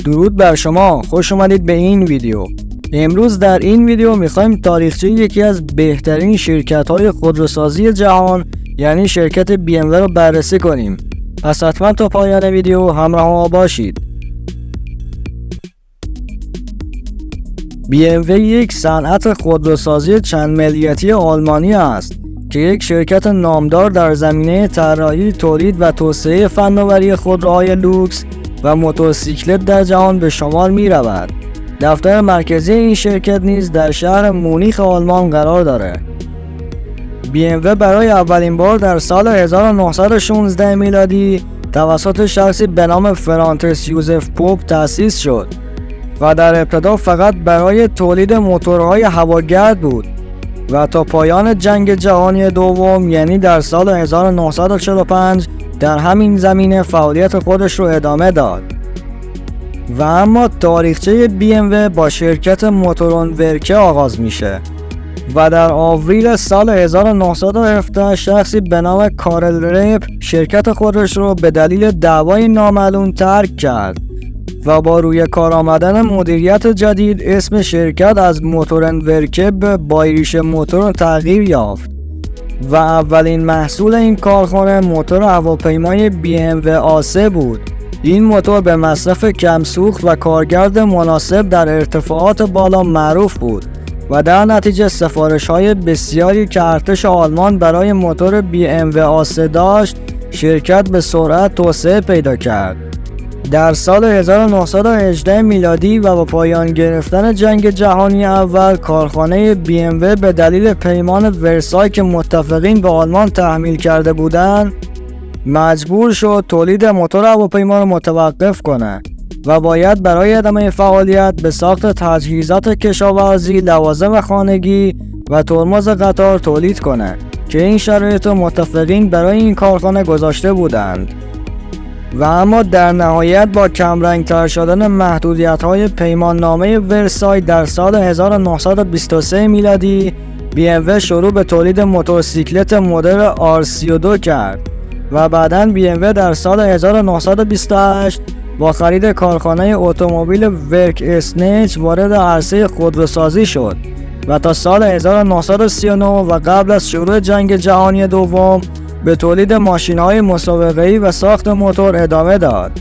درود بر شما، خوش اومدید به این ویدیو. امروز در این ویدیو میخوایم تاریخچه یکی از بهترین شرکت‌های خودروسازی جهان یعنی شرکت BMW رو بررسی کنیم. پس حتما تا پایان ویدیو همراه ما باشید. BMW یک صنعت خودروسازی چند ملیتی آلمانی است که یک شرکت نامدار در زمینه طراحی، تولید و توسعه فناوری خودروهای لوکس و موتورسیکلت در جهان به شمار می رود. دفتر مرکزی این شرکت نیز در شهر مونیخ آلمان قرار دارد. BMW برای اولین بار در سال 1916 میلادی توسط شخصی به نام فرانتس یوزف پوپ تأسیس شد و در ابتدا فقط برای تولید موتورهای هواگرد بود و تا پایان جنگ جهانی دوم یعنی در سال 1945 در همین زمینه فعالیت خودش رو ادامه داد. و اما تاریخچه BMW با شرکت موتورون ورکه آغاز میشه و در آوریل سال 1917 شخصی به نام کارل رپ شرکت خودش رو به دلیل دعوای نامعلوم ترک کرد و با روی کار آمدن مدیریت جدید اسم شرکت از موتورن ورکه به بایریش موتور تغییر یافت و اولین محصول این کارخانه موتور هواپیمای BMW A3 بود. این موتور به مصرف کم سوخت و کارگرد مناسب در ارتفاعات بالا معروف بود و در نتیجه سفارش‌های بسیاری که ارتش آلمان برای موتور BMW A3 داشت، شرکت به سرعت توسعه پیدا کرد. در سال 1918 میلادی و با پایان گرفتن جنگ جهانی اول، کارخانه BMW به دلیل پیمان ورسای که متفقین به آلمان تحمیل کرده بودند، مجبور شد تولید موتور هواپیما را متوقف کند و باید برای ادامه فعالیت به ساخت تجهیزات کشاورزی، لوازم خانگی و ترمز قطار تولید کند که این شرایط متفقین برای این کارخانه گذاشته بودند. و اما در نهایت با کمرنگ‌تر شدن محدودیت‌های پیماننامه ورسای در سال 1923 میلادی BMW شروع به تولید موتورسیکلت مدل R32 کرد و بعداً BMW در سال 1928 با خرید کارخانه اتومبیل ورک اسنیچ وارد عرصه خودروسازی شد و تا سال 1939 و قبل از شروع جنگ جهانی دوم به تولید ماشین‌های مسابقه‌ای و ساخت موتور ادامه داد.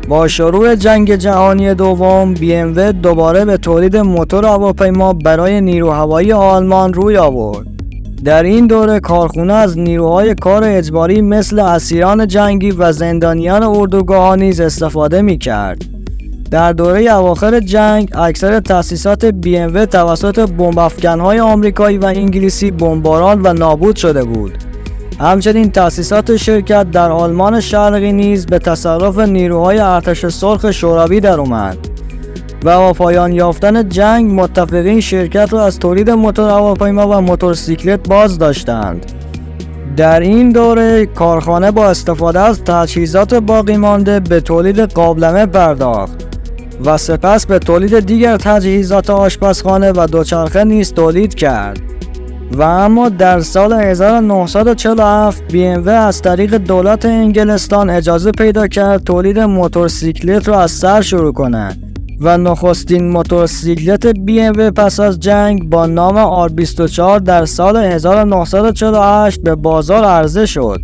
با شروع جنگ جهانی دوم BMW دوباره به تولید موتور هواپیما برای نیرو هوایی آلمان روی آورد. در این دوره کارخانه از نیروهای کار اجباری مثل اسیران جنگی و زندانیان اردوگاه نیز استفاده می‌کرد. در دوره اواخر جنگ اکثر تأسیسات BMW توسط بمب‌افکن‌های آمریکایی و انگلیسی بمباران و نابود شده بود. همچنین تأسیسات شرکت در آلمان شرقی نیز به تصرف نیروهای ارتش سرخ شوروی در اومد و با پایان یافتن جنگ متفقین شرکت را از تولید موتور هواپیما و موتورسیکلت باز داشتند. در این دوره کارخانه با استفاده از تجهیزات باقی مانده به تولید قابلمه پرداخت و سپس به تولید دیگر تجهیزات آشپزخانه و دوچرخه نیز تولید کرد. و اما در سال 1947 BMW از طریق دولت انگلستان اجازه پیدا کرد تولید موتورسیکلت را از سر شروع کند و نخستین موتورسیکلت BMW پس از جنگ با نام R24 در سال 1948 به بازار عرضه شد.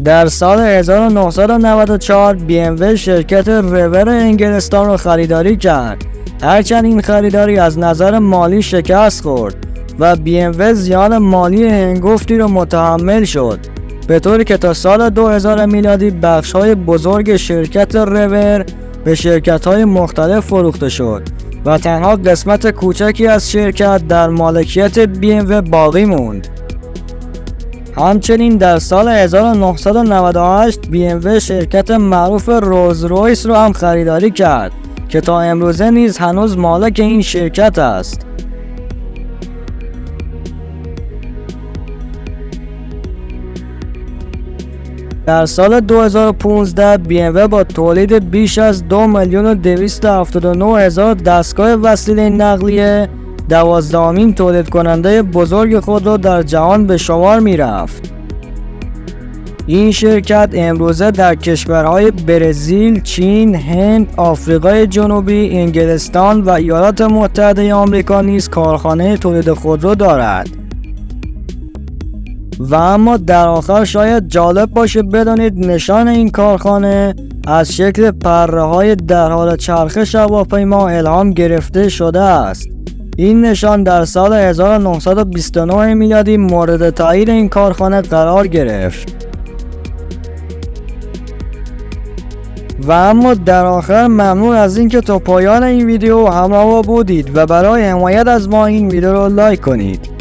در سال 1994 BMW شرکت رور انگلستان را خریداری کرد، هرچند این خریداری از نظر مالی شکست خورد و BMW زیان مالی هنگفتی را متحمل شد، به طوری که تا سال 2000 میلادی بخش‌های بزرگ شرکت رور به شرکت‌های مختلف فروخته شد و تنها قسمت کوچکی از شرکت در مالکیت BMW باقی موند. همچنین در سال 1998 BMW شرکت معروف رولز رویس را هم خریداری کرد که تا امروزه نیز هنوز مالک این شرکت است. در سال 2015 BMW با تولید بیش از 2,279,000 دستگاه وسیله نقلیه 12مین تولید کننده بزرگ خود را در جهان به شمار می رفت. این شرکت امروزه در کشورهای برزیل، چین، هند، آفریقای جنوبی، انگلستان و ایالات متحده آمریکا نیز کارخانه تولید خودرو دارد. و اما در آخر شاید جالب باشه بدانید نشان این کارخانه از شکل پره‌های در حال چرخش هواپیما الهام گرفته شده است. این نشان در سال 1929 میلادی مورد تایید این کارخانه قرار گرفت. و اما در آخر ممنون از اینکه تا پایان این ویدیو همراه بودید و برای حمایت از ما این ویدیو رو لایک کنید.